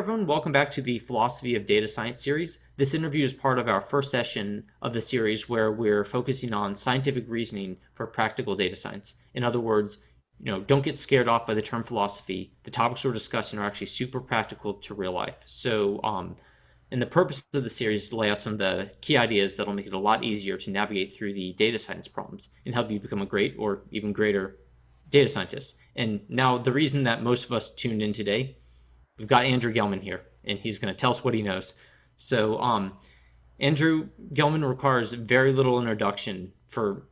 everyone, welcome back to the Philosophy of Data Science series. This interview is part of our first session of the series where we're focusing on scientific reasoning for practical data science. In other words, don't get scared off by the term philosophy. The topics we're discussing are actually super practical to real life. So, and the purpose of the series is to lay out some of the key ideas that'll make it a lot easier to navigate through the data science problems and help you become a great or even greater data scientist. And now the reason that most of us tuned in today, we've got Andrew Gelman here, and he's going to tell us what he knows. So Andrew Gelman requires very little introduction for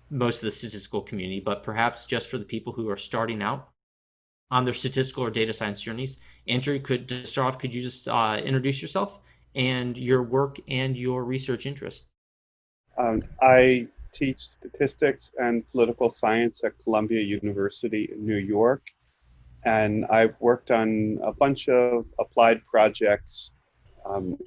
most of the statistical community, but perhaps just for the people who are starting out on their statistical or data science journeys. Andrew, to start off, could you just introduce yourself and your work and your research interests? I teach statistics and political science at Columbia University in New York. And I've worked on a bunch of applied projects,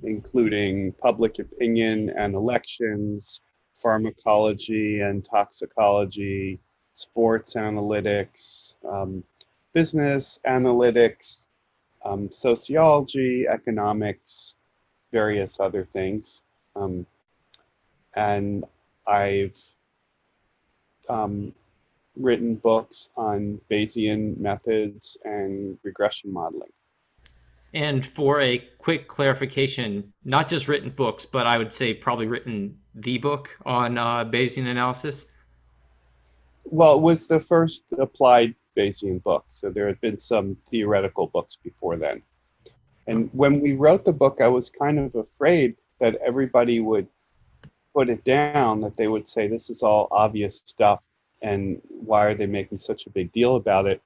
including public opinion and elections, pharmacology and toxicology, sports analytics, business analytics, sociology, economics, various other things. And I've written books on Bayesian methods and regression modeling. And for a quick clarification, not just written books, but I would say probably written the book on Bayesian analysis. Well, it was the first applied Bayesian book, so there had been some theoretical books before then. And when we wrote the book, I was kind of afraid that everybody would put it down, that they would say, this is all obvious stuff, and why are they making such a big deal about it?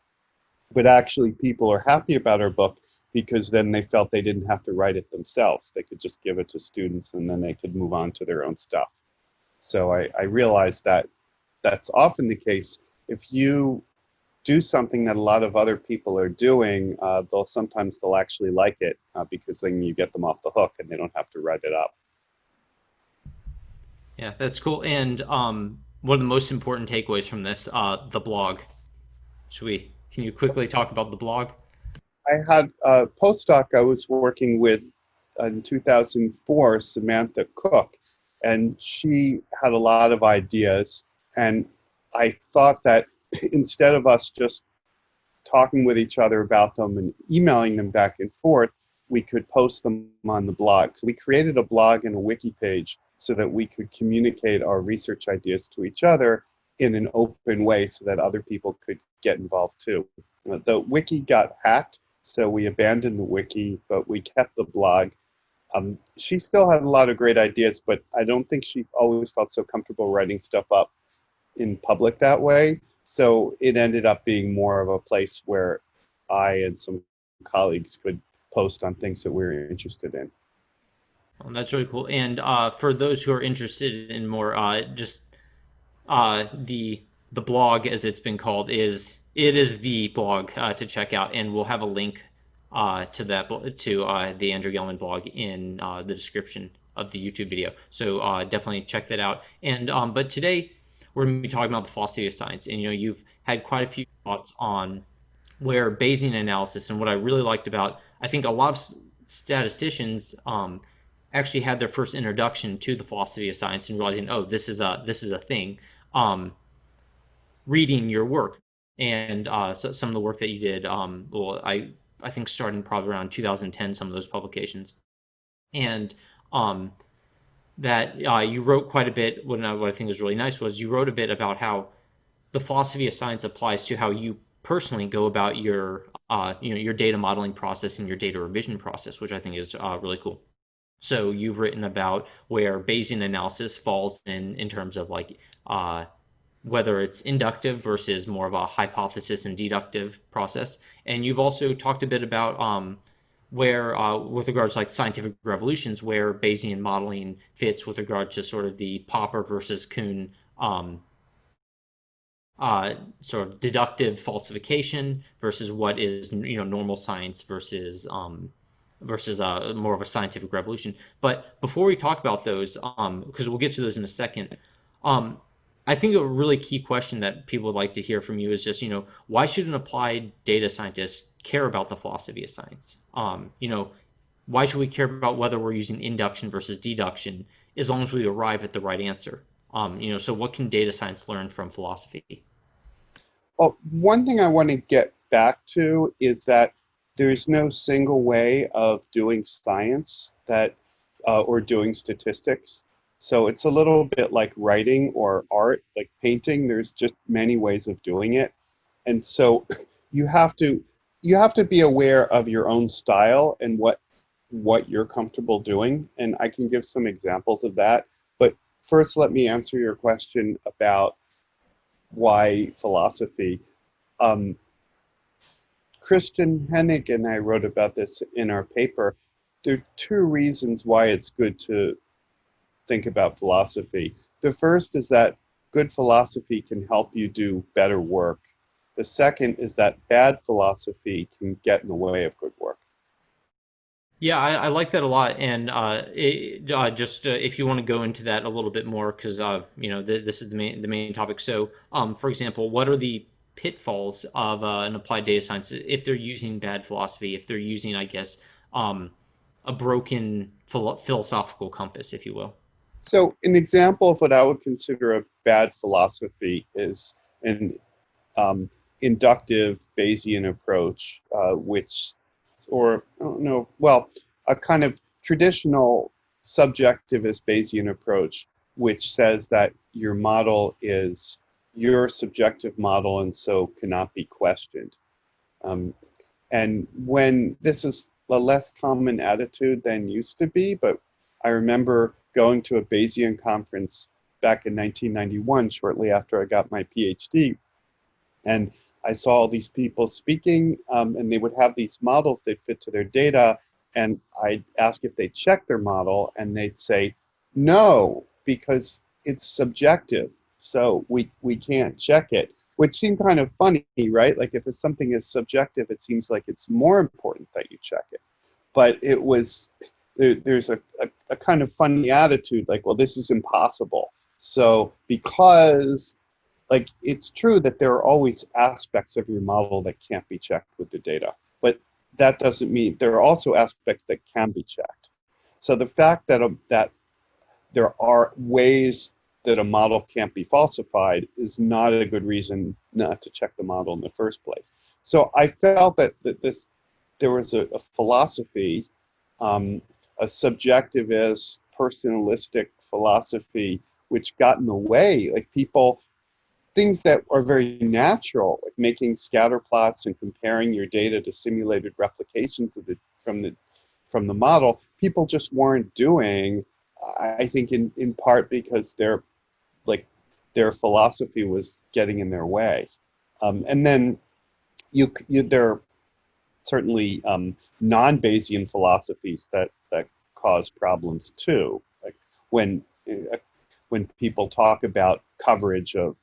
But actually, people are happy about our book because then they felt they didn't have to write it themselves. They could just give it to students and then they could move on to their own stuff. So I realized that that's often the case. If you do something that a lot of other people are doing, they'll actually like it because then you get them off the hook and they don't have to write it up. Yeah, that's cool. And one of the most important takeaways from this, the blog. Can you quickly talk about the blog? I had a postdoc I was working with in 2004, Samantha Cook, and she had a lot of ideas. And I thought that instead of us just talking with each other about them and emailing them back and forth, we could post them on the blog. So we created a blog and a wiki page so that we could communicate our research ideas to each other in an open way so that other people could get involved too. The wiki got hacked, so we abandoned the wiki, but we kept the blog. She still had a lot of great ideas, but I don't think she always felt so comfortable writing stuff up in public that way. So it ended up being more of a place where I and some colleagues could post on things that we were interested in. Well, that's really cool. And for those who are interested in more, the blog, as it's been called, is the blog to check out, and we'll have a link to the Andrew Gelman blog in the description of the YouTube video. So definitely check that out. And but today we're going to be talking about the philosophy of science, and you've had quite a few thoughts on where Bayesian analysis, and what I really liked about, I think a lot of statisticians actually had their first introduction to the philosophy of science and realizing, oh, this is a thing. Reading your work and so some of the work that you did. I think starting probably around 2010, some of those publications, and that you wrote quite a bit. What I think was really nice was you wrote a bit about how the philosophy of science applies to how you personally go about your your data modeling process and your data revision process, which I think is really cool. So you've written about where Bayesian analysis falls in terms of like whether it's inductive versus more of a hypothesis and deductive process. And you've also talked a bit about where, with regards to like scientific revolutions, where Bayesian modeling fits with regard to sort of the Popper versus Kuhn sort of deductive falsification versus what is normal science versus more of a scientific revolution. But before we talk about those, because we'll get to those in a second, I think a really key question that people would like to hear from you is just, why should an applied data scientist care about the philosophy of science? Why should we care about whether we're using induction versus deduction as long as we arrive at the right answer? So what can data science learn from philosophy? Well, one thing I want to get back to is that there's no single way of doing science that or doing statistics. So it's a little bit like writing or art, like painting. There's just many ways of doing it. And so you have to you have to be aware of your own style and what you're comfortable doing. And I can give some examples of that. But first, let me answer your question about why philosophy. Um, Christian Hennig and I wrote about this in our paper. There are two reasons why it's good to think about philosophy. The first is that good philosophy can help you do better work. The second is that bad philosophy can get in the way of good work. Yeah, I like that a lot, and just if you want to go into that a little bit more, because this is the main topic. So, for example, what are the pitfalls of an applied data science if they're using bad philosophy, if they're using, I guess, a broken philosophical compass, if you will? So an example of what I would consider a bad philosophy is an inductive Bayesian approach, or I don't know, well, a kind of traditional subjectivist Bayesian approach, which says that your model is your subjective model and so cannot be questioned. Um, and when this is a less common attitude than used to be, but I remember going to a Bayesian conference back in 1991, shortly after I got my PhD, and I saw all these people speaking, and they would have these models that fit to their data. And I'd ask if they check their model, and they'd say, no, because it's subjective. So we can't check it, which seemed kind of funny, right? Like if something is subjective, it seems like it's more important that you check it. But it was, there's a kind of funny attitude, like, well, this is impossible. So because like it's true that there are always aspects of your model that can't be checked with the data, but that doesn't mean there are also aspects that can be checked. So the fact that there are ways that a model can't be falsified is not a good reason not to check the model in the first place. So I felt that there was a philosophy, a subjectivist, personalistic philosophy, which got in the way. Like people, things that are very natural, like making scatter plots and comparing your data to simulated replications of from the model, people just weren't doing. I think in part because like their philosophy was getting in their way, and then there are certainly non-Bayesian philosophies that cause problems too, like when uh, when people talk about coverage of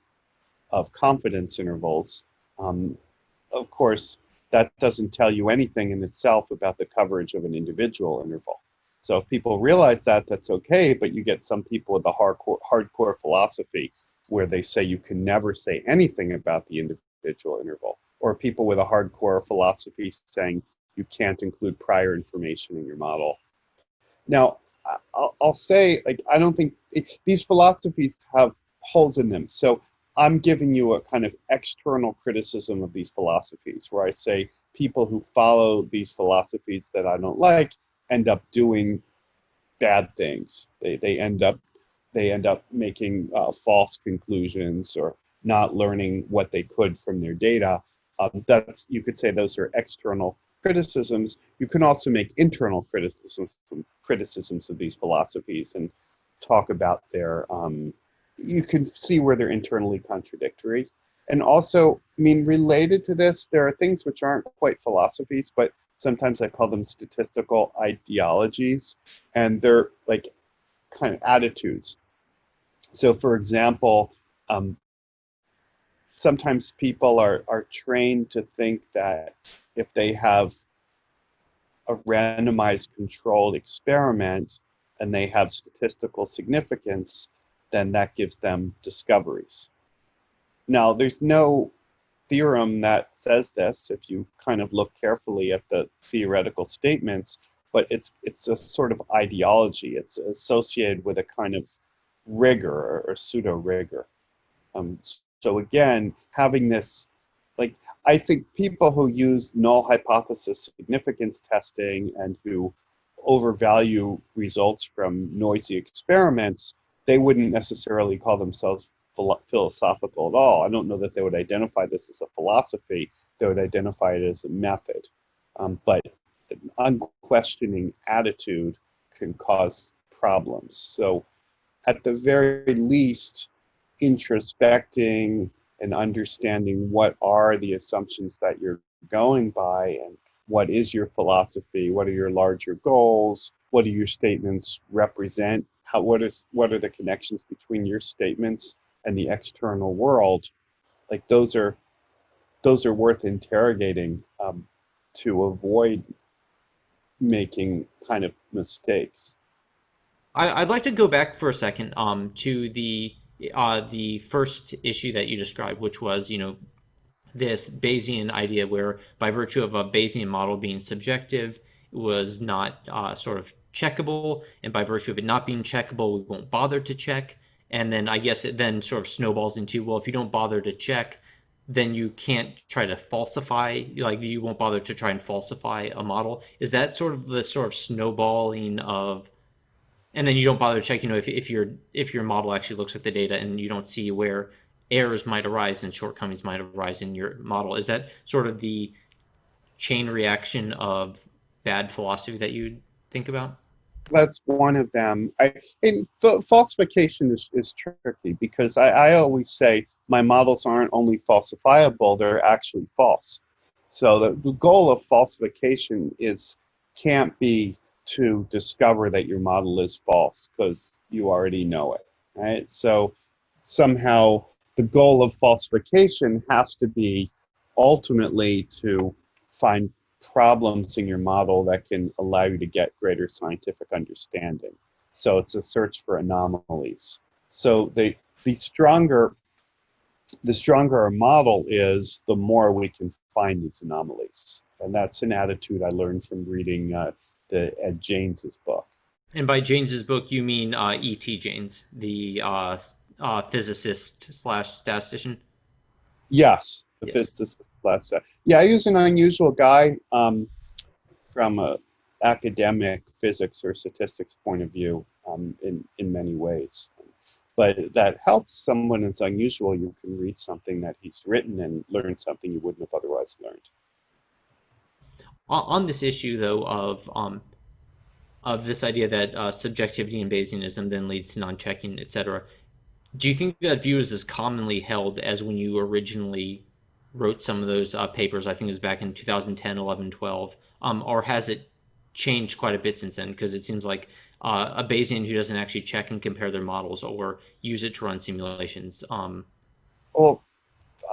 confidence intervals. Um, of course, that doesn't tell you anything in itself about the coverage of an individual interval. So if people realize that, that's okay, but you get some people with a hardcore philosophy where they say you can never say anything about the individual interval, or people with a hardcore philosophy saying you can't include prior information in your model. Now, I'll say, like, I don't think these philosophies have holes in them. So I'm giving you a kind of external criticism of these philosophies, where I say people who follow these philosophies that I don't like end up doing bad things. They end up making false conclusions or not learning what they could from their data. That's, you could say those are external criticisms. You can also make internal criticisms of these philosophies and talk about their. You can see where they're internally contradictory. And also, I mean, related to this, there are things which aren't quite philosophies, but sometimes I call them statistical ideologies, and they're like kind of attitudes. So, for example, um, sometimes people are trained to think that if they have a randomized controlled experiment and they have statistical significance, then that gives them discoveries. Now, there's no theorem that says this if you kind of look carefully at the theoretical statements, but it's a sort of ideology. It's associated with a kind of rigor or pseudo rigor. Um, so again, having this, like, I think people who use null hypothesis significance testing and who overvalue results from noisy experiments, they wouldn't necessarily call themselves philosophical at all. I don't know that they would identify this as a philosophy. They would identify it as a method. But an unquestioning attitude can cause problems. So at the very least, introspecting and understanding what are the assumptions that you're going by and what is your philosophy, what are your larger goals, what do your statements represent, what are the connections between your statements and the external world. Like those are worth interrogating to avoid making kind of mistakes. I'd like to go back for a second to the first issue that you described, which was, this Bayesian idea where by virtue of a Bayesian model being subjective, it was not sort of checkable, and by virtue of it not being checkable, we won't bother to check. And then I guess it then sort of snowballs into, well, if you don't bother to check, then you can't try to falsify, like you won't bother to try and falsify a model. Is that sort of the sort of snowballing of, and then you don't bother to check, if your model actually looks at the data and you don't see where errors might arise and shortcomings might arise in your model. Is that sort of the chain reaction of bad philosophy that you think about? That's one of them. Falsification is tricky because I always say my models aren't only falsifiable, they're actually false. So the goal of falsification can't be to discover that your model is false because you already know it, right? So somehow the goal of falsification has to be ultimately to find problems in your model that can allow you to get greater scientific understanding. So it's a search for anomalies. So the stronger a model is, the more we can find these anomalies. And that's an attitude I learned from reading Ed James's book. And by James's book, you mean E.T. James, the physicist slash statistician? Yes, the Yes. physicist last. Yeah, he was an unusual guy from a academic physics or statistics point of view in many ways. But that helps someone that's unusual. You can read something that he's written and learn something you wouldn't have otherwise learned. On this issue, though, of this idea that subjectivity and Bayesianism then leads to non-checking, etc., do you think that view is as commonly held as when you originally wrote some of those papers? I think it was back in 2010, 11, 12. Or has it changed quite a bit since then? Because it seems like a Bayesian who doesn't actually check and compare their models or use it to run simulations. Well,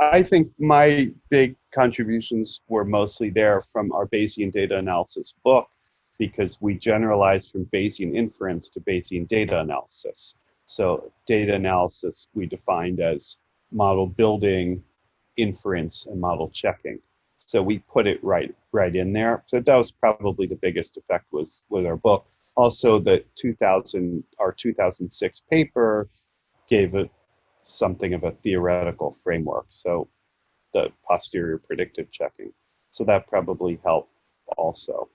I think my big contributions were mostly there from our Bayesian data analysis book, because we generalized from Bayesian inference to Bayesian data analysis. So data analysis we defined as model building, inference, and model checking. So we put it right in there. So that was probably the biggest effect was with our book. Also, the 2006 paper gave it something of a theoretical framework. So the posterior predictive checking. So that probably helped also.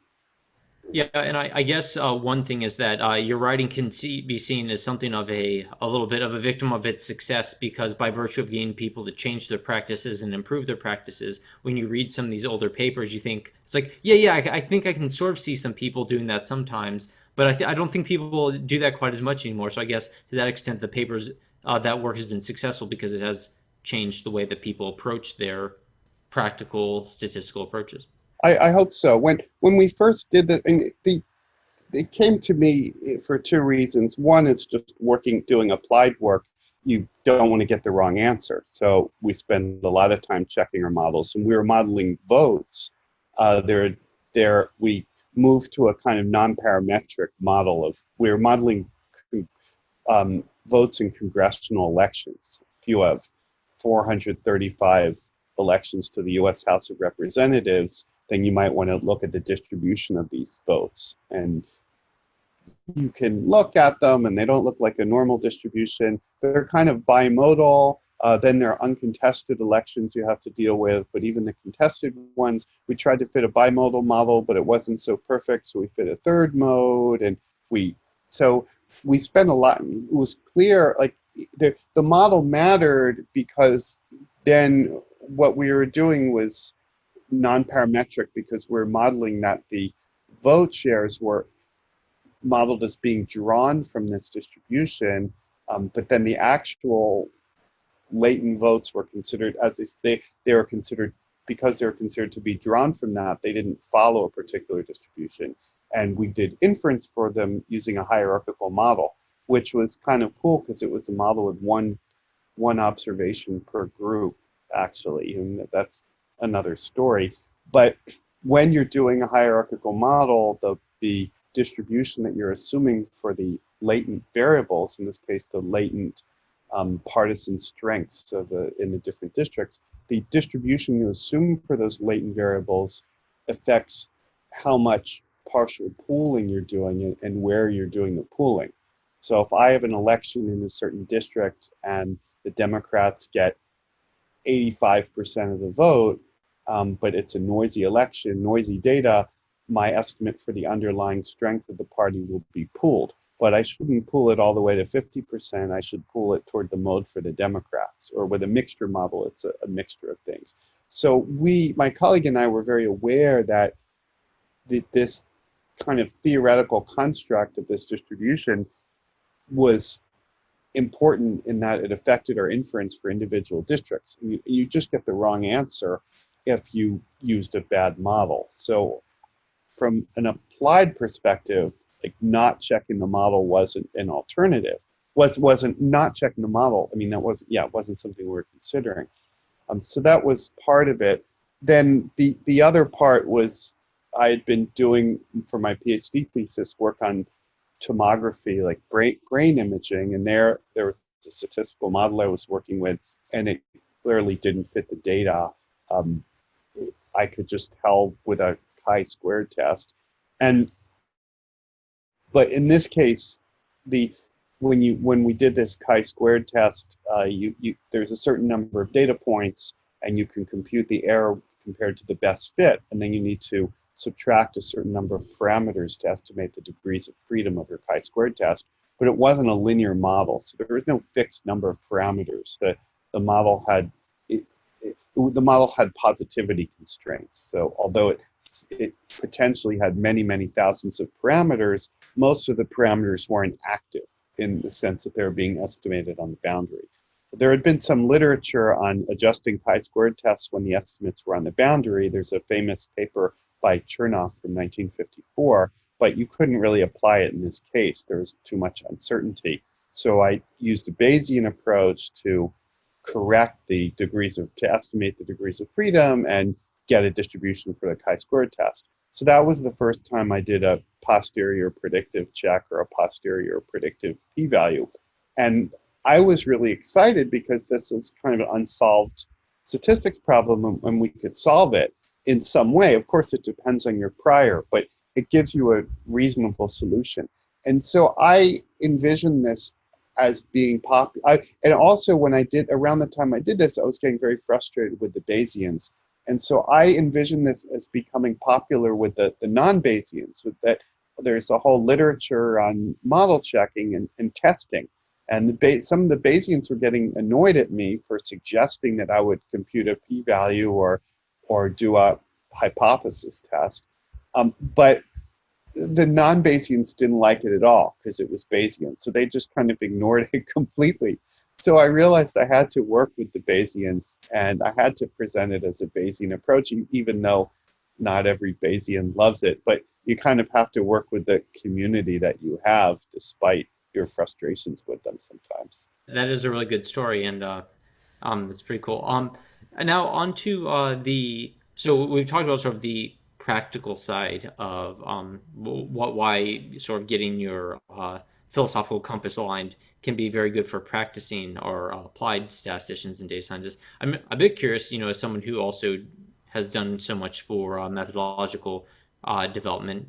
Yeah, and I guess one thing is that your writing can be seen as something of a little bit of a victim of its success, because by virtue of getting people to change their practices and improve their practices, when you read some of these older papers, you think it's like, yeah, I think I can sort of see some people doing that sometimes, but I don't think people do that quite as much anymore. So I guess to that extent, the papers that work has been successful because it has changed the way that people approach their practical statistical approaches. I hope so. When we first did that, and it came to me for two reasons. One, it's just doing applied work. You don't want to get the wrong answer. So we spend a lot of time checking our models. And we were modeling votes. We moved to a kind of non-parametric model we were modeling votes in congressional elections. If you have 435 elections to the US House of Representatives, then you might want to look at the distribution of these votes. And you can look at them and they don't look like a normal distribution. They're kind of bimodal. Then there are uncontested elections you have to deal with, but even the contested ones, we tried to fit a bimodal model, but it wasn't so perfect, so we fit a third mode, and so we spent a lot. It was clear, like the model mattered because then what we were doing was non-parametric because we're modeling that the vote shares were modeled as being drawn from this distribution, but then the actual latent votes were considered as they were considered, because they were considered to be drawn from that, they didn't follow a particular distribution. And we did inference for them using a hierarchical model, which was kind of cool because it was a model with one observation per group, actually, and that's another story. But when you're doing a hierarchical model, the distribution that you're assuming for the latent variables, in this case, the latent partisan strengths in the different districts, the distribution you assume for those latent variables affects how much partial pooling you're doing and where you're doing the pooling. So if I have an election in a certain district and the Democrats get 85% of the vote, but it's a noisy election, noisy data, my estimate for the underlying strength of the party will be pooled. But I shouldn't pool it all the way to 50%. I should pool it toward the mode for the Democrats. Or with a mixture model, it's a mixture of things. So my colleague and I were very aware that this kind of theoretical construct of this distribution was important in that it affected our inference for individual districts. You just get the wrong answer if you used a bad model. So from an applied perspective, like not checking the model wasn't an alternative. Wasn't not checking the model. I mean, it wasn't something we were considering. So that was part of it. Then the other part was I had been doing for my PhD thesis work on tomography, like brain imaging, and there was a statistical model I was working with, and it clearly didn't fit the data. I could just tell with a chi-squared test, but in this case, when we did this chi-squared test, there's a certain number of data points, and you can compute the error compared to the best fit, and then you need to subtract a certain number of parameters to estimate the degrees of freedom of your chi-squared test. But it wasn't a linear model, so there was no fixed number of parameters. The model had the model had positivity constraints. So although it potentially had many thousands of parameters, most of the parameters weren't active in the sense that they were being estimated on the boundary. There had been some literature on adjusting chi-squared tests when the estimates were on the boundary. There's a famous paper by Chernoff from 1954, but you couldn't really apply it in this case. There was too much uncertainty. So I used a Bayesian approach to to estimate the degrees of freedom and get a distribution for the chi-squared test. So that was the first time I did a posterior predictive check or a posterior predictive p-value. And I was really excited because this was kind of an unsolved statistics problem and we could solve it in some way. Of course, it depends on your prior, but it gives you a reasonable solution. And so I envisioned this as being popular. And also around the time I did this, I was getting very frustrated with the Bayesians. And so I envisioned this as becoming popular with the non-Bayesians, with that there's a whole literature on model checking and testing. And some of the Bayesians were getting annoyed at me for suggesting that I would compute a p-value or do a hypothesis test. But the non-Bayesians didn't like it at all because it was Bayesian. So they just kind of ignored it completely. So I realized I had to work with the Bayesians and I had to present it as a Bayesian approach, even though not every Bayesian loves it. But you kind of have to work with the community that you have despite your frustrations with them sometimes. That is a really good story, and that's pretty cool. And now on to so we've talked about sort of the practical side of why sort of getting your philosophical compass aligned can be very good for practicing or applied statisticians and data scientists. I'm a bit curious, as someone who also has done so much for methodological development.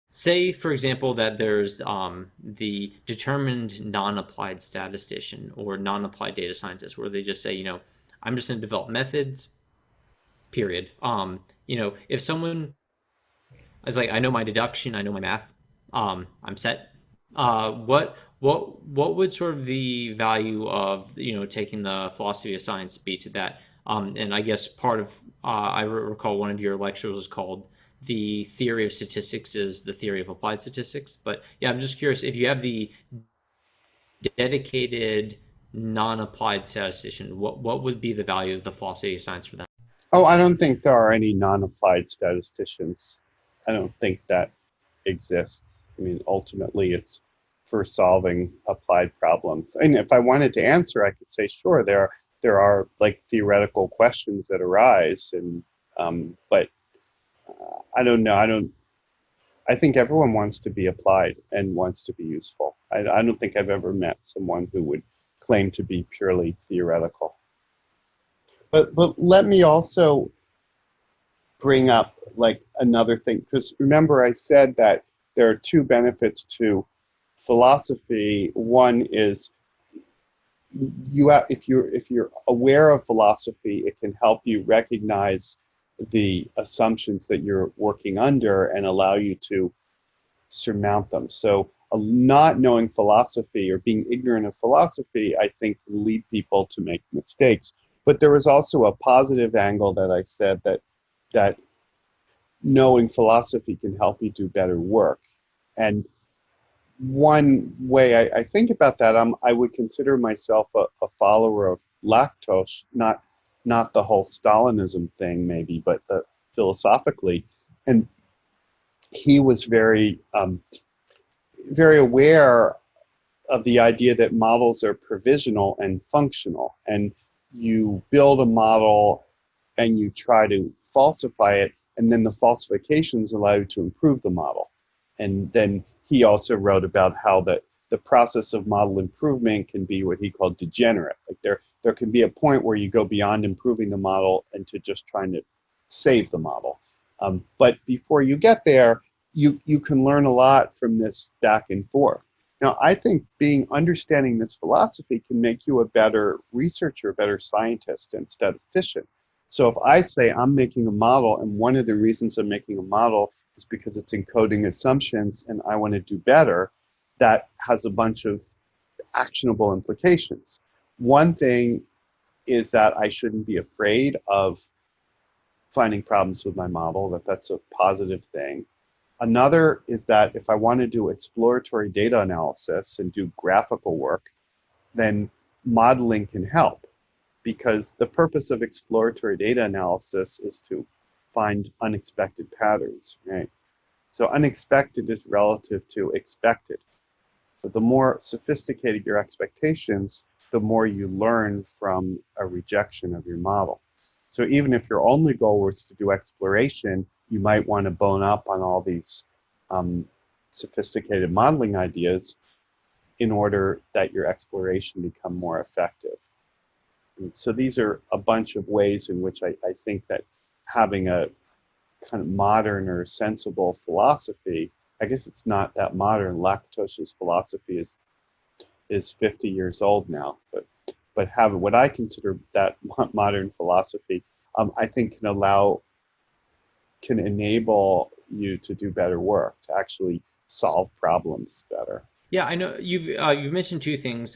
Say, for example, that there's the determined non-applied statistician or non-applied data scientist, where they just say, I'm just going to develop methods, period. If someone is like, I know my deduction, I know my math, I'm set. What would sort of the value of taking the philosophy of science be to that? And I guess part of I recall one of your lectures was called the theory of statistics is the theory of applied statistics. But yeah, I'm just curious if you have the dedicated non-applied statistician, what would be the value of the philosophy of science for them? Oh, I don't think there are any non-applied statisticians. I don't think that exists. I mean, ultimately, it's for solving applied problems. And if I wanted to answer, I could say, sure, there are like theoretical questions that arise, and but I don't know. I don't. I think everyone wants to be applied and wants to be useful. I don't think I've ever met someone who would claim to be purely theoretical. But let me also bring up like another thing, because remember I said that there are two benefits to philosophy. One is if you're aware of philosophy, it can help you recognize the assumptions that you're working under and allow you to surmount them. So not knowing philosophy or being ignorant of philosophy, I think, can lead people to make mistakes. But there was also a positive angle that I said that knowing philosophy can help you do better work. And one way I think about that, I would consider myself a follower of Lakatos, not the whole Stalinism thing maybe, but philosophically. And he was very aware of the idea that models are provisional and functional, and you build a model and you try to falsify it, and then the falsifications allow you to improve the model. And then he also wrote about how the process of model improvement can be what he called degenerate. Like there can be a point where you go beyond improving the model and to just trying to save the model. But before you get there, you can learn a lot from this back and forth. Now, I think understanding this philosophy can make you a better researcher, a better scientist and statistician. So if I say I'm making a model, and one of the reasons I'm making a model is because it's encoding assumptions and I want to do better, that has a bunch of actionable implications. One thing is that I shouldn't be afraid of finding problems with my model, that's a positive thing. Another is that if I want to do exploratory data analysis and do graphical work, then modeling can help, because the purpose of exploratory data analysis is to find unexpected patterns, right? So unexpected is relative to expected. So the more sophisticated your expectations, the more you learn from a rejection of your model. So even if your only goal was to do exploration, you might want to bone up on all these sophisticated modeling ideas in order that your exploration become more effective. And so these are a bunch of ways in which I think that having a kind of modern or sensible philosophy, I guess it's not that modern. Lakatos's philosophy is 50 years old now, but have what I consider that modern philosophy, I think can enable you to do better work, to actually solve problems better. Yeah, I know you've mentioned two things.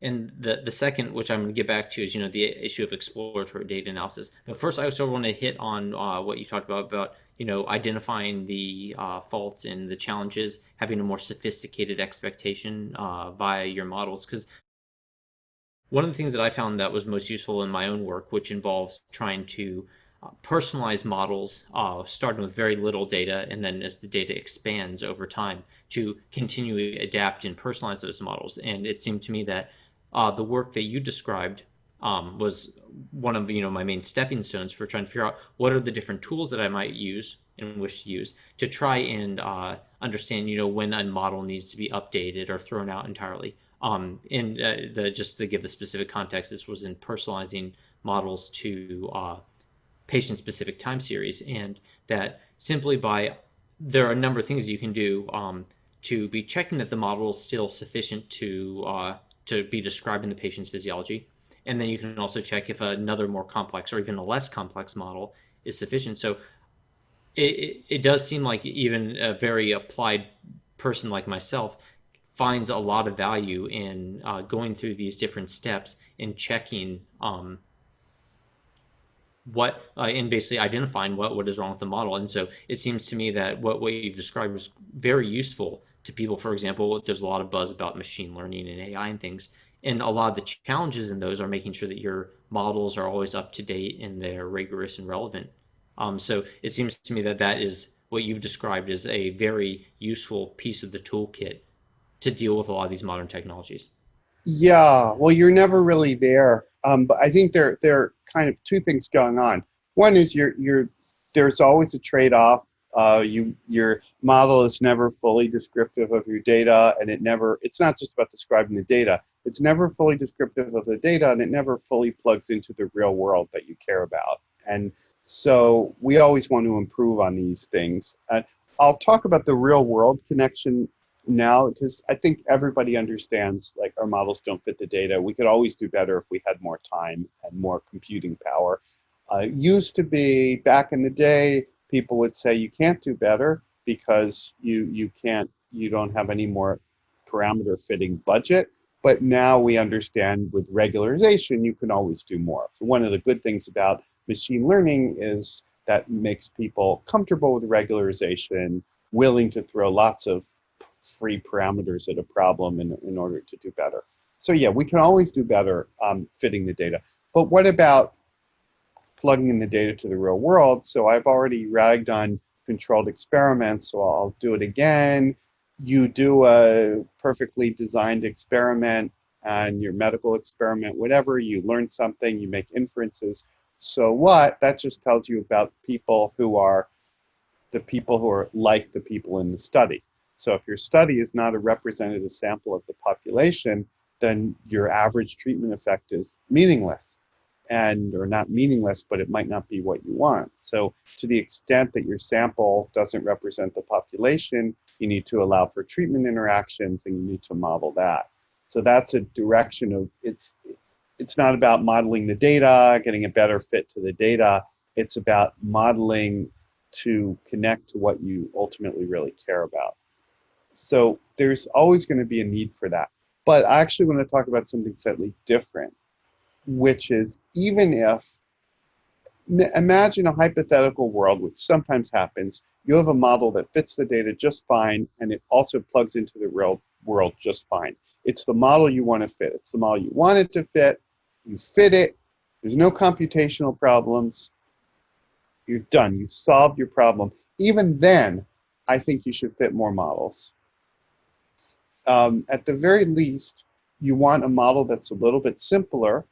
And the second, which I'm going to get back to, is the issue of exploratory data analysis. But first, I also want to hit on what you talked about identifying the faults and the challenges, having a more sophisticated expectation via your models. Because one of the things that I found that was most useful in my own work, which involves trying to personalize models, starting with very little data, and then as the data expands over time, to continually adapt and personalize those models. And it seemed to me that the work that you described was one of my main stepping stones for trying to figure out what are the different tools that I might use and wish to use to try and understand, when a model needs to be updated or thrown out entirely. Just to give the specific context, this was in personalizing models to patient-specific time series, and that simply by there are a number of things you can do to be checking that the model is still sufficient to be describing the patient's physiology, and then you can also check if another more complex or even a less complex model is sufficient. So it does seem like even a very applied person like myself finds a lot of value in going through these different steps and checking what and basically identifying what is wrong with the model. And so it seems to me that what you've described is very useful to people. For example, there's a lot of buzz about machine learning and AI and things, and a lot of the challenges in those are making sure that your models are always up to date and they're rigorous and relevant. So it seems to me that that is what you've described as a very useful piece of the toolkit to deal with a lot of these modern technologies. Yeah, well, you're never really there. But I think there are kind of two things going on. One is there's always a trade-off. Your model is never fully descriptive of your data, and it's not just about describing the data. It's never fully descriptive of the data, and it never fully plugs into the real world that you care about. And so we always want to improve on these things. I'll talk about the real world connection now, because I think everybody understands, like, our models don't fit the data. We could always do better if we had more time and more computing power. Used to be, back in the day, people would say you can't do better because you don't have any more parameter fitting budget. But now we understand with regularization, you can always do more. So one of the good things about machine learning is that makes people comfortable with regularization, willing to throw lots of free parameters at a problem in order to do better. So yeah, we can always do better fitting the data. But what about plugging in the data to the real world? So I've already ragged on controlled experiments, so I'll do it again. You do a perfectly designed experiment, and your medical experiment, whatever, you learn something, you make inferences. So what? That just tells you about people who are like the people in the study. So if your study is not a representative sample of the population, then your average treatment effect is meaningless. Or not meaningless, but it might not be what you want. So to the extent that your sample doesn't represent the population, you need to allow for treatment interactions, and you need to model that. So that's a direction of it. It's not about modeling the data, getting a better fit to the data. It's about modeling to connect to what you ultimately really care about. So there's always going to be a need for that. But I actually want to talk about something slightly different, which is, even if, imagine a hypothetical world, which sometimes happens, you have a model that fits the data just fine, and it also plugs into the real world just fine. It's the model you want to fit. It's the model you want it to fit. You fit it. There's no computational problems. You're done. You've solved your problem. Even then, I think you should fit more models. At the very least, you want a model that's a little bit simpler,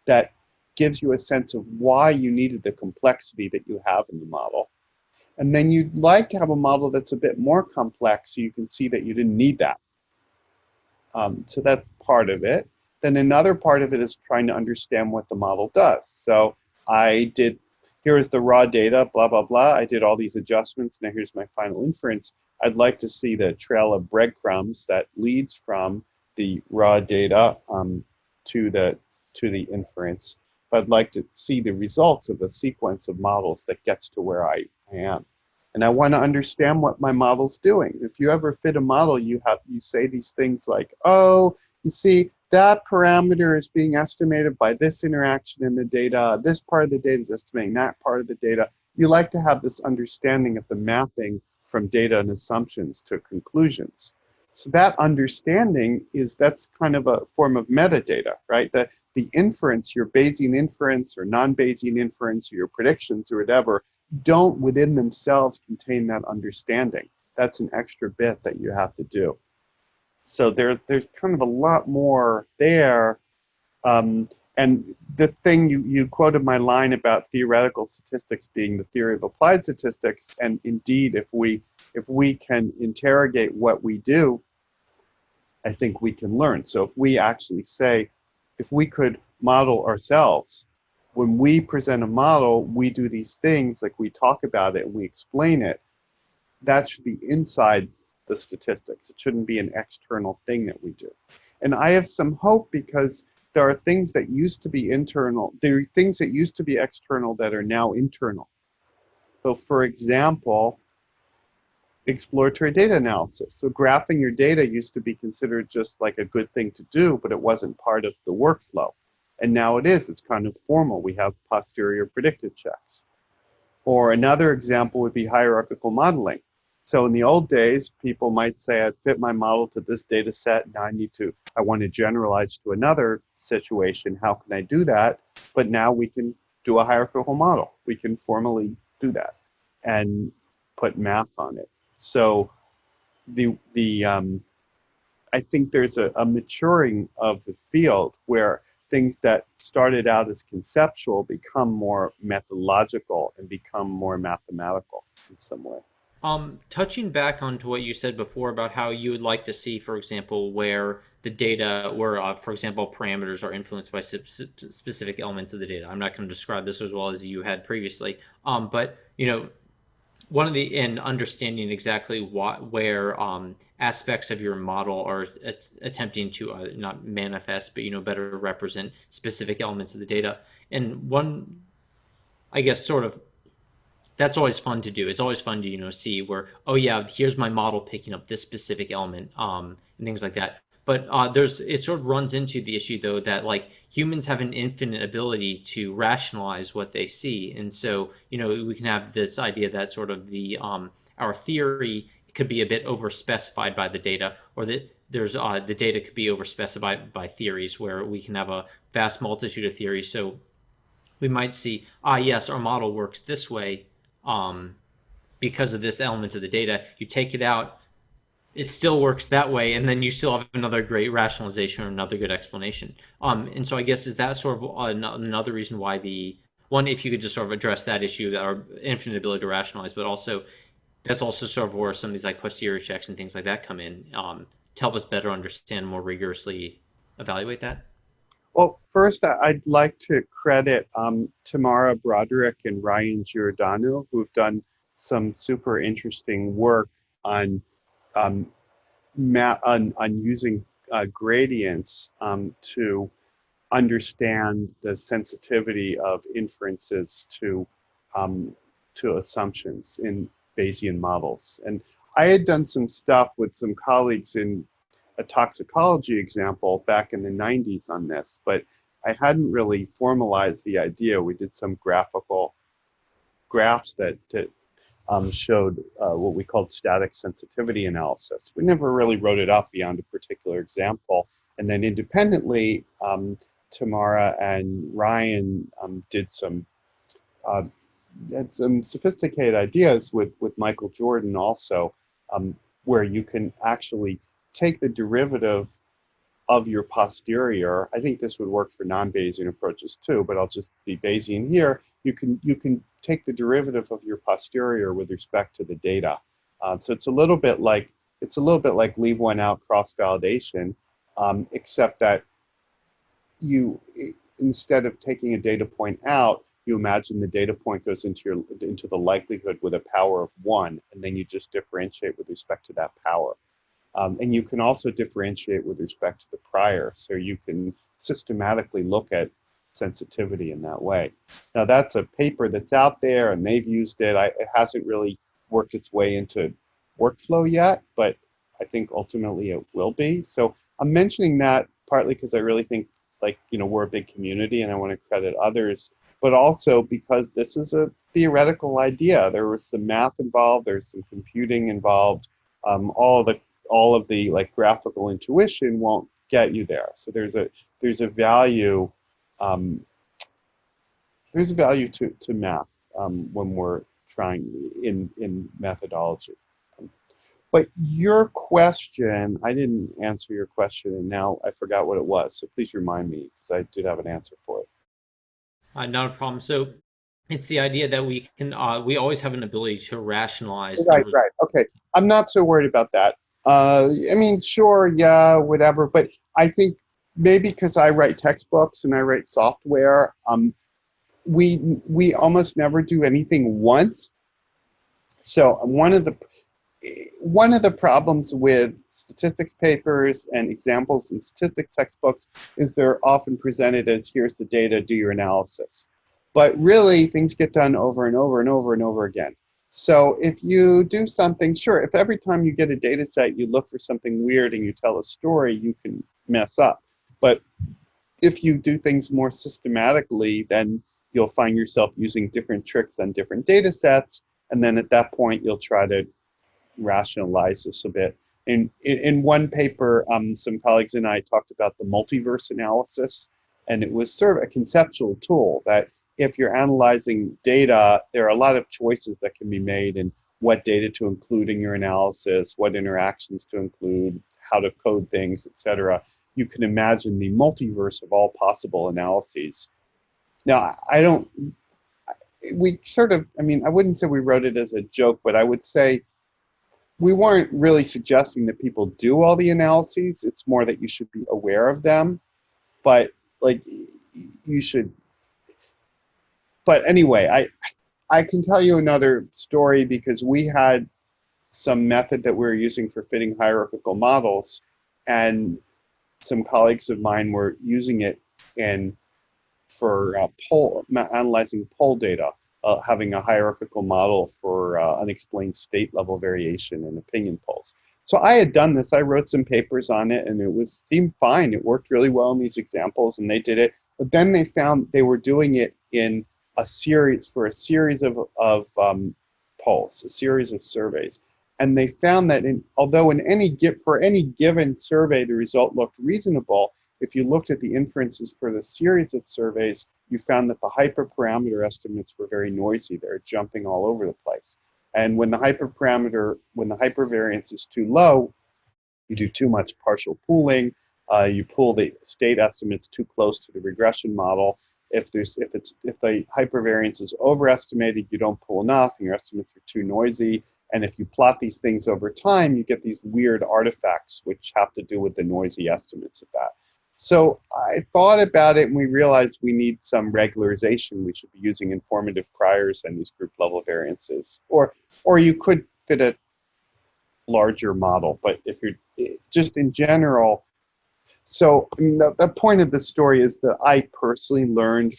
that gives you a sense of why you needed the complexity that you have in the model. And then you'd like to have a model that's a bit more complex so you can see that you didn't need that. So that's part of it. Then another part of it is trying to understand what the model does. So here is the raw data, blah, blah, blah. I did all these adjustments. Now here's my final inference. I'd like to see the trail of breadcrumbs that leads from the raw data to the inference. I'd like to see the results of a sequence of models that gets to where I am. And I want to understand what my model's doing. If you ever fit a model, you say these things like, oh, you see, that parameter is being estimated by this interaction in the data. This part of the data is estimating that part of the data. You like to have this understanding of the mapping from data and assumptions to conclusions. So that understanding that's kind of a form of metadata, right? The inference, your Bayesian inference or non-Bayesian inference, or your predictions or whatever, don't within themselves contain that understanding. That's an extra bit that you have to do. So there's kind of a lot more there. And the thing you quoted my line about theoretical statistics being the theory of applied statistics, and indeed, if we can interrogate what we do, I think we can learn. So if we actually say, if we could model ourselves, when we present a model, we do these things, like we talk about it and we explain it, that should be inside the statistics. It shouldn't be an external thing that we do. And I have some hope because there are things that used to be internal, there are things that used to be external that are now internal. So for example, exploratory data analysis. So graphing your data used to be considered just like a good thing to do, but it wasn't part of the workflow. And now it is. It's kind of formal. We have posterior predictive checks. Or another example would be hierarchical modeling. So in the old days, people might say, I fit my model to this data set. Now I want to generalize to another situation. How can I do that? But now we can do a hierarchical model. We can formally do that and put math on it. So I think there's a maturing of the field where things that started out as conceptual become more methodological and become more mathematical in some way. Touching back onto what you said before about how you would like to see, for example, where the data, where, for example, parameters are influenced by specific elements of the data. I'm not going to describe this as well as you had previously, but one of the in understanding exactly where aspects of your model are attempting to not manifest, but better represent specific elements of the data. And one, I guess, sort of that's always fun to do. It's always fun to see where, oh yeah, here's my model picking up this specific element, and things like that. But it sort of runs into the issue though that like humans have an infinite ability to rationalize what they see, and so we can have this idea that sort of our theory could be a bit overspecified by the data, or that there's the data could be overspecified by theories, where we can have a vast multitude of theories. So we might see, yes, our model works this way because of this element of the data. You take it out, it still works that way, and then you still have another great rationalization or another good explanation. And so I guess is that sort of another reason why if you could just sort of address that issue, that our infinite ability to rationalize, but also that's also sort of where some of these like posterior checks and things like that come in, to help us better understand, more rigorously evaluate that. Well, first, I'd like to credit Tamara Broderick and Ryan Giordano, who've done some super interesting work on um, on using gradients to understand the sensitivity of inferences to assumptions in Bayesian models. And I had done some stuff with some colleagues in a toxicology example back in the 90s on this, but I hadn't really formalized the idea. We did some graphical graphs that showed what we called static sensitivity analysis. We never really wrote it up beyond a particular example. And then independently, Tamara and Ryan uh, had some sophisticated ideas with Michael Jordan also, where you can actually take the derivative of your posterior. I think this would work for non-Bayesian approaches too, but I'll just be Bayesian here. You can take the derivative of your posterior with respect to the data. So it's a little bit like leave one out cross validation, except that instead of taking a data point out, you imagine the data point goes into the likelihood with a power of 1, and then you just differentiate with respect to that power. And you can also differentiate with respect to the prior, so you can systematically look at sensitivity in that way. Now that's a paper that's out there, and they've used it. It hasn't really worked its way into workflow yet, but I think ultimately it will be. So I'm mentioning that partly because I really think, we're a big community, and I want to credit others, but also because this is a theoretical idea. There was some math involved, there's some computing involved. All of the graphical intuition won't get you there. So there's a value to math when we're trying in methodology. But your question, I didn't answer your question, and now I forgot what it was. So please remind me, because I did have an answer for it. Not a problem. So it's the idea that we always have an ability to rationalize the Right, result. right. Okay. I'm not so worried about that. I mean, sure, yeah, whatever. But I think maybe because I write textbooks and I write software, we almost never do anything once. So one of the problems with statistics papers and examples in statistics textbooks is they're often presented as here's the data, do your analysis. But really, things get done over and over and over and over again. So if you do something, sure, if every time you get a data set, you look for something weird and you tell a story, you can mess up. But if you do things more systematically, then you'll find yourself using different tricks on different data sets. And then at that point, you'll try to rationalize this a bit. In one paper, some colleagues and I talked about the multiverse analysis, and it was sort of a conceptual tool that if you're analyzing data, there are a lot of choices that can be made in what data to include in your analysis, what interactions to include, how to code things, etc. You can imagine the multiverse of all possible analyses. Now, I don't, we sort of, I mean, I wouldn't say we wrote it as a joke, but I would say we weren't really suggesting that people do all the analyses. It's more that you should be aware of them. But like you should. But anyway, I can tell you another story because we had some method that we were using for fitting hierarchical models, and some colleagues of mine were using it in for analyzing poll data, having a hierarchical model for unexplained state level variation in opinion polls. So I had done this. I wrote some papers on it, and seemed fine. It worked really well in these examples, and they did it. But then they found they were doing it in a series of polls, a series of surveys. And they found that although for any given survey the result looked reasonable, if you looked at the inferences for the series of surveys, you found that the hyperparameter estimates were very noisy. They're jumping all over the place. And when the hypervariance is too low, you do too much partial pooling. You pool the state estimates too close to the regression model. If the hypervariance is overestimated, you don't pool enough, and your estimates are too noisy. And if you plot these things over time, you get these weird artifacts which have to do with the noisy estimates of that. So I thought about it, and we realized we need some regularization. We should be using informative priors and these group level variances, or you could fit a larger model. But if you're just in general, so I mean, the point of the story is that I personally learned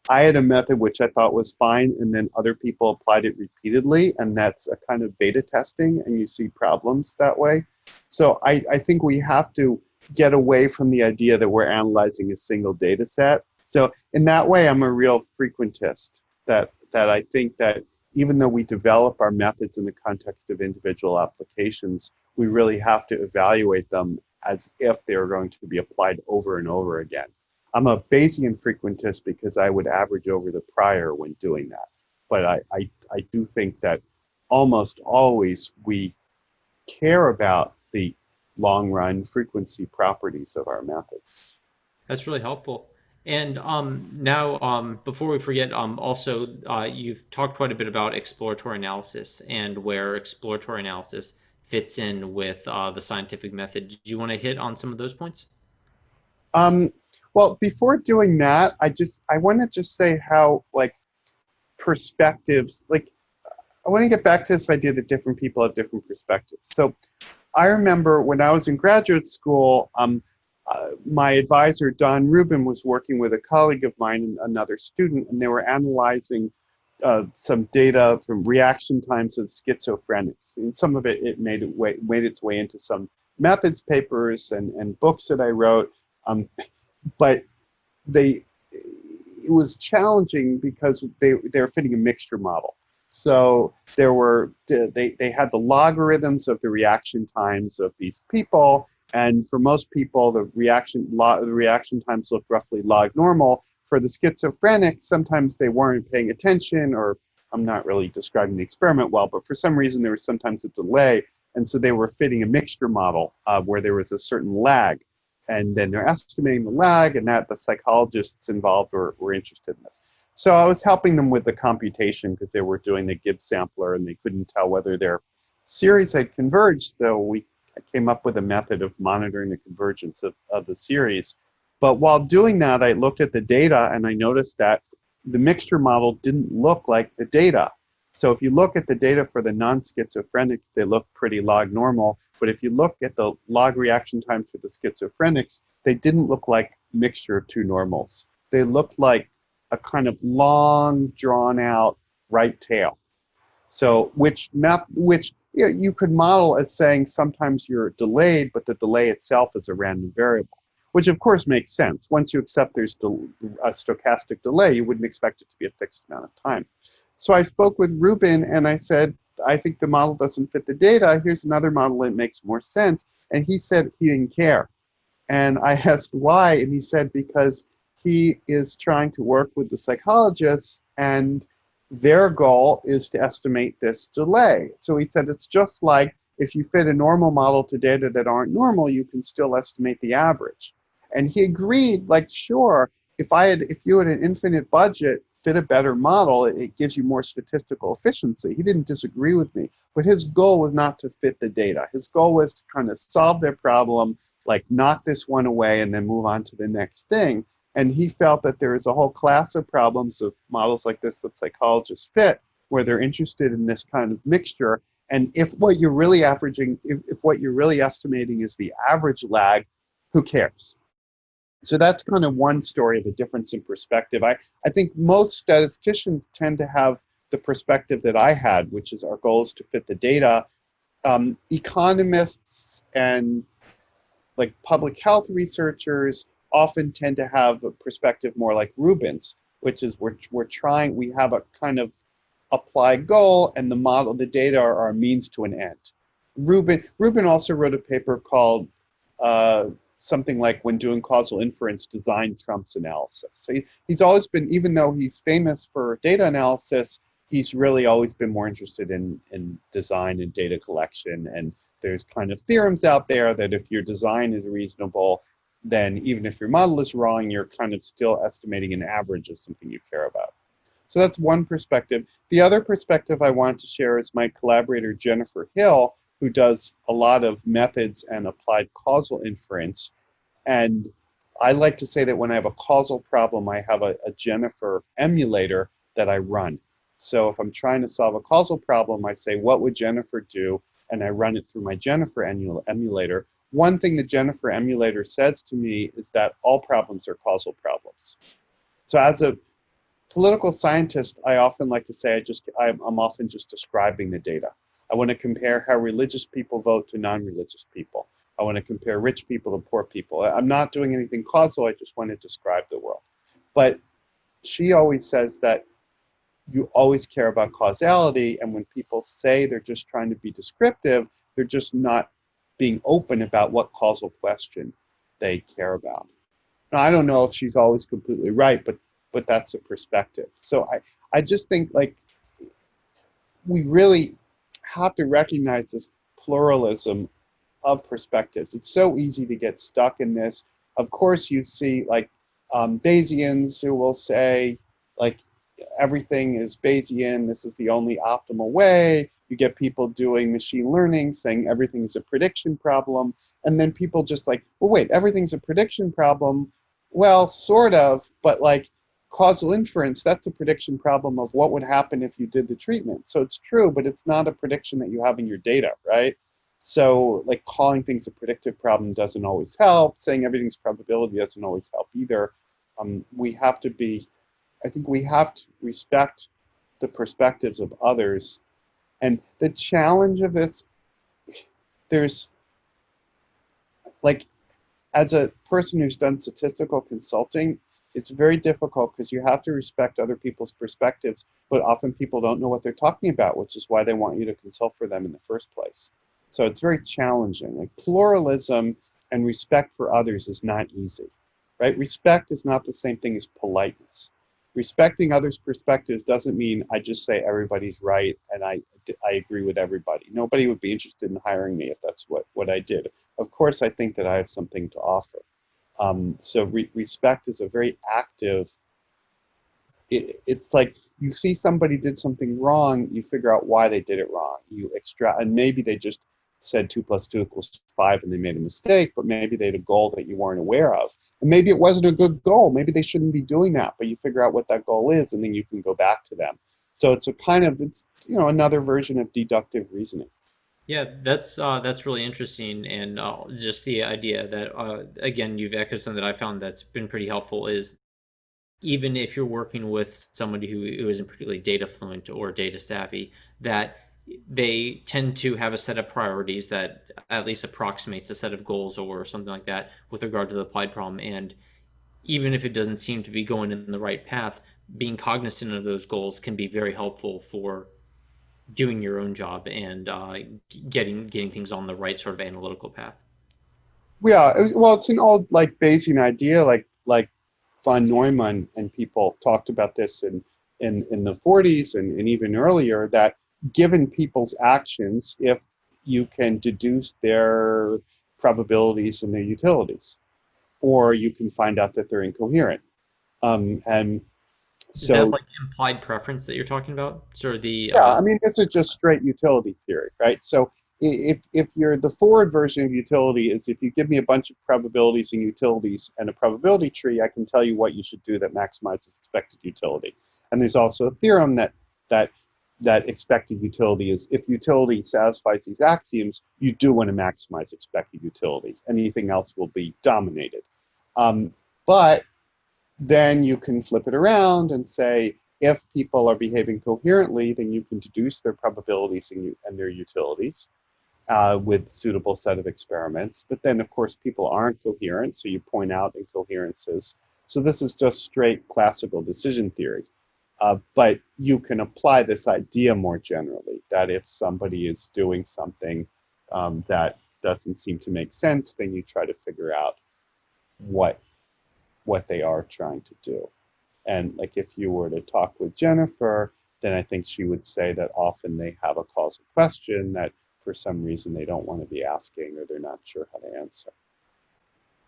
I had a method which I thought was fine, and then other people applied it repeatedly, and that's a kind of beta testing, and you see problems that way. So I think we have to get away from the idea that we're analyzing a single data set. So in that way, I'm a real frequentist, that I think that even though we develop our methods in the context of individual applications, we really have to evaluate them as if they are going to be applied over and over again. I'm a Bayesian frequentist because I would average over the prior when doing that. But I do think that almost always we care about the long run frequency properties of our methods. That's really helpful. And now, before we forget, also you've talked quite a bit about exploratory analysis and where exploratory analysis fits in with the scientific method. Do you want to hit on some of those points? Well, before doing that, I want to just say how perspectives, I want to get back to this idea that different people have different perspectives. So I remember when I was in graduate school, my advisor, Don Rubin, was working with a colleague of mine and another student, and they were analyzing some data from reaction times of schizophrenics. And some of it made its way into some methods papers and books that I wrote. But it was challenging because they were fitting a mixture model. So they had the logarithms of the reaction times of these people, and for most people, the reaction times looked roughly log normal. For the schizophrenics, sometimes they weren't paying attention, or I'm not really describing the experiment well, but for some reason there was sometimes a delay, And so they were fitting a mixture model where there was a certain lag. And then they're estimating the lag, and that the psychologists involved were interested in this. So I was helping them with the computation because they were doing the Gibbs sampler and they couldn't tell whether their series had converged. So we came up with a method of monitoring the convergence of the series. But while doing that, I looked at the data and I noticed that the mixture model didn't look like the data. So if you look at the data for the non-schizophrenics, they look pretty log normal. But if you look at the log reaction times for the schizophrenics, they didn't look like a mixture of two normals. They looked like a kind of long, drawn-out right tail. So which you could model as saying sometimes you're delayed, but the delay itself is a random variable, which of course makes sense. Once you accept there's a stochastic delay, you wouldn't expect it to be a fixed amount of time. So I spoke with Rubin and I said, I think the model doesn't fit the data. Here's another model that makes more sense. And he said he didn't care. And I asked why, and he said because he is trying to work with the psychologists and their goal is to estimate this delay. So he said it's just like if you fit a normal model to data that aren't normal, you can still estimate the average. And he agreed, like, sure, if you had an infinite budget, fit a better model, it gives you more statistical efficiency. He didn't disagree with me, but his goal was not to fit the data. His goal was to kind of solve their problem, like knock this one away and then move on to the next thing. And he felt that there is a whole class of problems of models like this that psychologists fit, where they're interested in this kind of mixture. And if what you're really if what you're really estimating is the average lag, who cares? So that's kind of one story of a difference in perspective. I think most statisticians tend to have the perspective that I had, which is our goal is to fit the data. Economists and like public health researchers often tend to have a perspective more like Rubin's, which is we have a kind of applied goal and the data are a means to an end. Rubin also wrote a paper called something like when doing causal inference, design trumps analysis. So he's always been, even though he's famous for data analysis, he's really always been more interested in design and data collection. And there's kind of theorems out there that if your design is reasonable, then even if your model is wrong, you're kind of still estimating an average of something you care about. So that's one perspective. The other perspective I want to share is my collaborator, Jennifer Hill, who does a lot of methods and applied causal inference. And I like to say that when I have a causal problem, I have a Jennifer emulator that I run. So if I'm trying to solve a causal problem, I say, what would Jennifer do? And I run it through my Jennifer emulator. One thing the Jennifer emulator says to me is that all problems are causal problems. So as a political scientist, I often like to say I'm often just describing the data. I want to compare how religious people vote to non-religious people. I want to compare rich people to poor people. I'm not doing anything causal, I just want to describe the world. But she always says that you always care about causality, and when people say they're just trying to be descriptive, they're just not being open about what causal question they care about. Now, I don't know if she's always completely right, but that's a perspective. So I just think like we really have to recognize this pluralism of perspectives. It's so easy to get stuck in this. Of course, you see like Bayesians who will say like everything is Bayesian, this is the only optimal way. You get people doing machine learning saying everything is a prediction problem. And then people just like, well, wait, everything's a prediction problem. Well, sort of, but like causal inference, that's a prediction problem of what would happen if you did the treatment. So it's true, but it's not a prediction that you have in your data, right? So like calling things a predictive problem doesn't always help. Saying everything's probability doesn't always help either. I think we have to respect the perspectives of others. And the challenge of this, there's like, as a person who's done statistical consulting, it's very difficult because you have to respect other people's perspectives, but often people don't know what they're talking about, which is why they want you to consult for them in the first place. So it's very challenging. Like pluralism and respect for others is not easy, right? Respect is not the same thing as politeness. respecting others' perspectives doesn't mean I just say everybody's right and I agree with everybody. Nobody would be interested in hiring me if that's what I did. Of course, I think that I have something to offer. So respect is a very active. It's like you see somebody did something wrong, you figure out why they did it wrong. You extract, and maybe they just said 2 + 2 = 5 and they made a mistake, but maybe they had a goal that you weren't aware of. And maybe it wasn't a good goal. Maybe they shouldn't be doing that, but you figure out what that goal is and then you can go back to them. So it's a kind of, it's, another version of deductive reasoning. Yeah, that's really interesting, and just the idea that again, you've echoed something that I found that's been pretty helpful is even if you're working with somebody who isn't particularly data fluent or data savvy, that they tend to have a set of priorities that at least approximates a set of goals or something like that with regard to the applied problem. And even if it doesn't seem to be going in the right path, being cognizant of those goals can be very helpful for doing your own job and getting things on the right sort of analytical path. Yeah, well, it's an old like Bayesian idea, like von Neumann and people talked about this in the 40s and even earlier, that given people's actions, if you can deduce their probabilities and their utilities, or you can find out that they're incoherent. And Is that so, like implied preference that you're talking about? Sort of the yeah, I mean, this is just straight utility theory, right? So if you're the forward version of utility is if you give me a bunch of probabilities and utilities and a probability tree, I can tell you what you should do that maximizes expected utility. And there's also a theorem that that expected utility is if utility satisfies these axioms, you do want to maximize expected utility. Anything else will be dominated. But then you can flip it around and say, if people are behaving coherently, then you can deduce their probabilities and their utilities with suitable set of experiments. But then, of course, people aren't coherent, so you point out incoherences. So this is just straight classical decision theory. But you can apply this idea more generally, that if somebody is doing something that doesn't seem to make sense, then you try to figure out what they are trying to do. And like if you were to talk with Jennifer, then I think she would say that often they have a causal question that for some reason they don't want to be asking or they're not sure how to answer.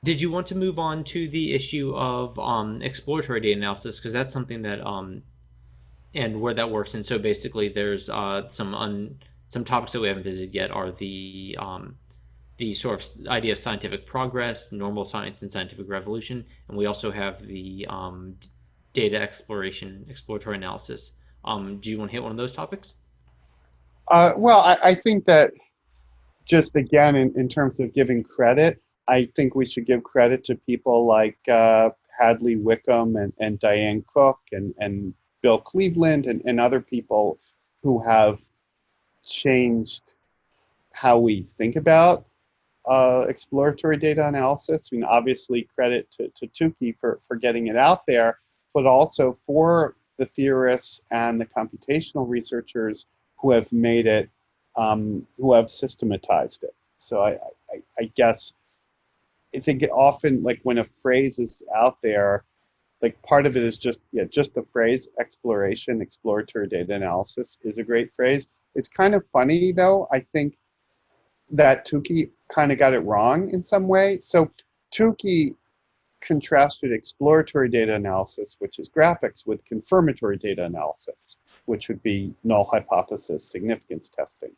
Did you want to move on to the issue of exploratory data analysis? Because that's something that and where that works. And so basically, there's some topics that we haven't visited yet are the sort of idea of scientific progress, normal science, and scientific revolution, and we also have the data exploration, exploratory analysis. Do you want to hit one of those topics? Well, I think that just again, in terms of giving credit, I think we should give credit to people like Hadley Wickham and Diane Cook and Bill Cleveland and other people who have changed how we think about exploratory data analysis. I mean, obviously credit to Tukey for getting it out there, but also for the theorists and the computational researchers who have made it, who have systematized it. So I guess I think it often, like when a phrase is out there, like part of it is just the phrase exploration, exploratory data analysis is a great phrase. It's kind of funny though. I think that Tukey kind of got it wrong in some way. So Tukey contrasted exploratory data analysis, which is graphics, with confirmatory data analysis, which would be null hypothesis significance testing.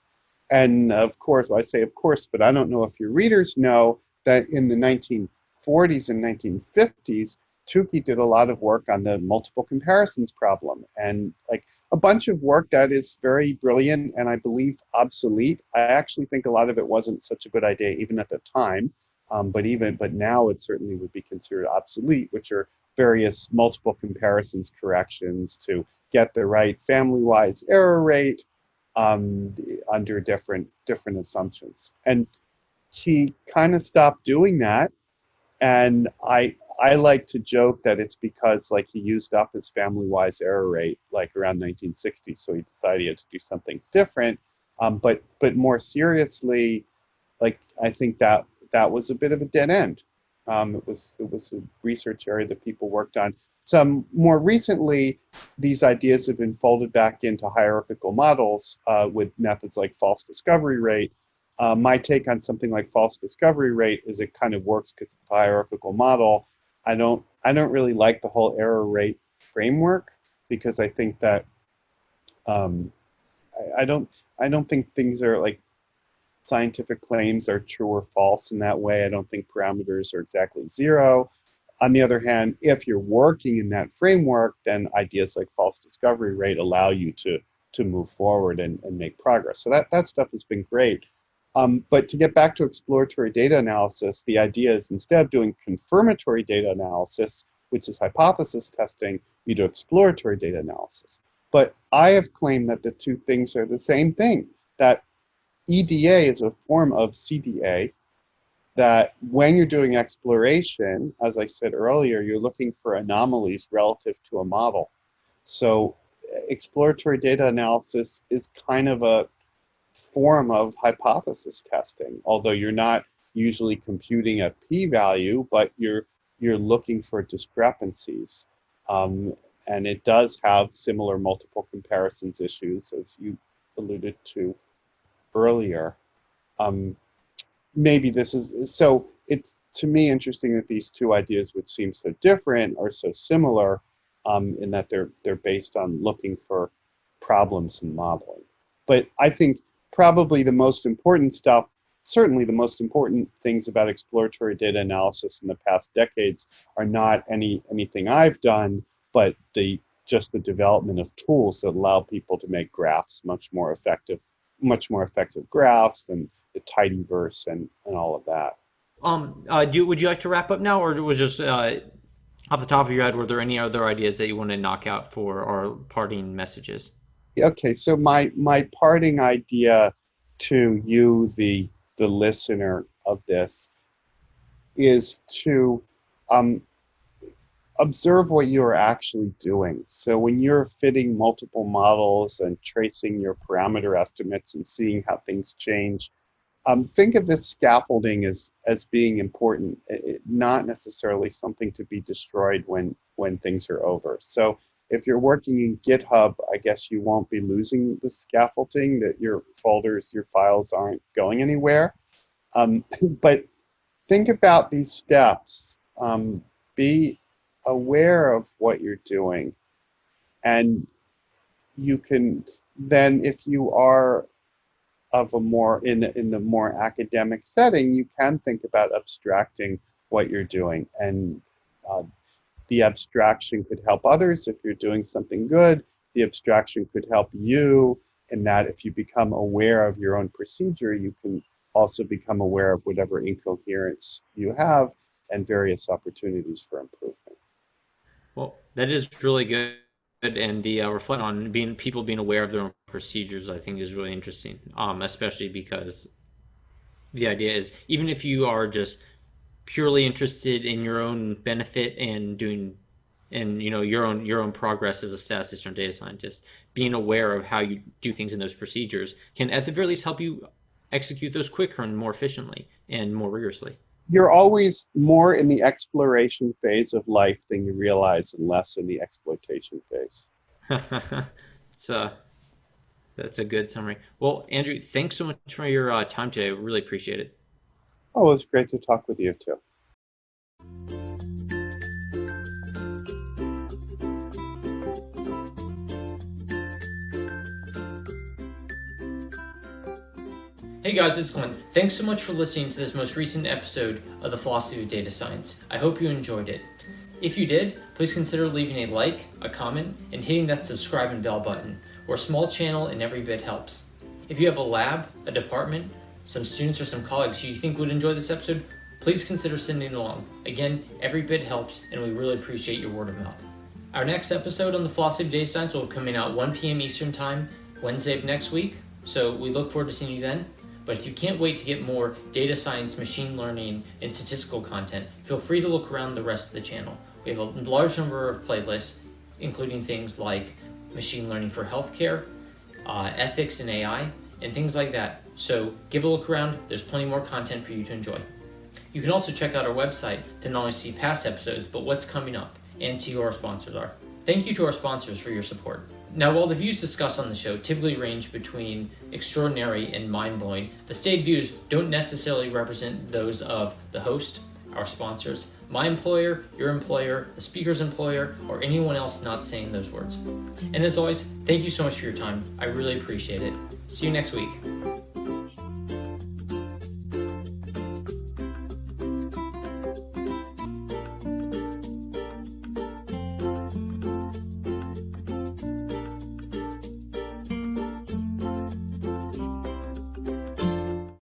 And of course, well, I say of course, but I don't know if your readers know that in the 1940s and 1950s, Tukey did a lot of work on the multiple comparisons problem, and like a bunch of work that is very brilliant and I believe obsolete. I actually think a lot of it wasn't such a good idea even at the time, but now it certainly would be considered obsolete, which are various multiple comparisons corrections to get the right family-wise error rate under different assumptions. And he kind of stopped doing that, and I like to joke that it's because like he used up his family-wise error rate like around 1960, so he decided he had to do something different. But more seriously, like I think that was a bit of a dead end. It was a research area that people worked on. Some more recently, these ideas have been folded back into hierarchical models with methods like false discovery rate. My take on something like false discovery rate is it kind of works because it's a hierarchical model. I don't really like the whole error rate framework because I think that um, I don't think things are like scientific claims are true or false in that way. I don't think parameters are exactly zero. On the other hand, if you're working in that framework, then ideas like false discovery rate allow you to move forward and make progress. So that stuff has been great. But to get back to exploratory data analysis, the idea is instead of doing confirmatory data analysis, which is hypothesis testing, you do exploratory data analysis. But I have claimed that the two things are the same thing, that EDA is a form of CDA, that when you're doing exploration, as I said earlier, you're looking for anomalies relative to a model. So exploratory data analysis is kind of a form of hypothesis testing, although you're not usually computing a p-value, but you're looking for discrepancies. And it does have similar multiple comparisons issues, as you alluded to earlier. Um, Maybe this is so. It's to me interesting that these two ideas, which seem so different, are so similar, in that they're based on looking for problems in modeling. But I think probably the most important stuff, certainly the most important things about exploratory data analysis in the past decades are not anything I've done, but just the development of tools that allow people to make graphs much more effective graphs than the tidyverse and all of that. Would you like to wrap up now, or was just off the top of your head, were there any other ideas that you want to knock out for our parting messages? Okay, so my parting idea to you, the listener of this, is to um, observe what you're actually doing. So when you're fitting multiple models and tracing your parameter estimates and seeing how things change, think of this scaffolding as being important, not necessarily something to be destroyed when things are over. So if you're working in GitHub, I guess you won't be losing the scaffolding, that your folders, your files aren't going anywhere. But think about these steps. Be aware of what you're doing. And you can then, if you are of a more in the more academic setting, you can think about abstracting what you're doing, and the abstraction could help others if you're doing something good. The abstraction could help you in that if you become aware of your own procedure, you can also become aware of whatever incoherence you have and various opportunities for improvement. Well, that is really good, and the reflect on being aware of their own procedures, I think, is really interesting. Especially because the idea is even if you are just purely interested in your own benefit and doing and your own progress as a statistician or data scientist, being aware of how you do things in those procedures can at the very least help you execute those quicker and more efficiently and more rigorously. You're always more in the exploration phase of life than you realize and less in the exploitation phase. it's That's a good summary. Well, Andrew, thanks so much for your time today. I really appreciate it. Oh, it was great to talk with you too. Hey guys, it's Glenn. Thanks so much for listening to this most recent episode of the Philosophy of Data Science. I hope you enjoyed it. If you did, please consider leaving a like, a comment, and hitting that subscribe and bell button. We're a small channel and every bit helps. If you have a lab, a department, some students, or some colleagues who you think would enjoy this episode, please consider sending along. Again, every bit helps, and we really appreciate your word of mouth. Our next episode on the Philosophy of Data Science will be coming out 1 p.m. Eastern Time, Wednesday of next week, so we look forward to seeing you then. But if you can't wait to get more data science, machine learning, and statistical content, feel free to look around the rest of the channel. We have a large number of playlists, including things like machine learning for healthcare, ethics and AI, and things like that. So give a look around. There's plenty more content for you to enjoy. You can also check out our website to not only see past episodes, but what's coming up, and see who our sponsors are. Thank you to our sponsors for your support. Now, while the views discussed on the show typically range between extraordinary and mind-blowing, the stated views don't necessarily represent those of the host, our sponsors, my employer, your employer, the speaker's employer, or anyone else not saying those words. And as always, thank you so much for your time. I really appreciate it. See you next week.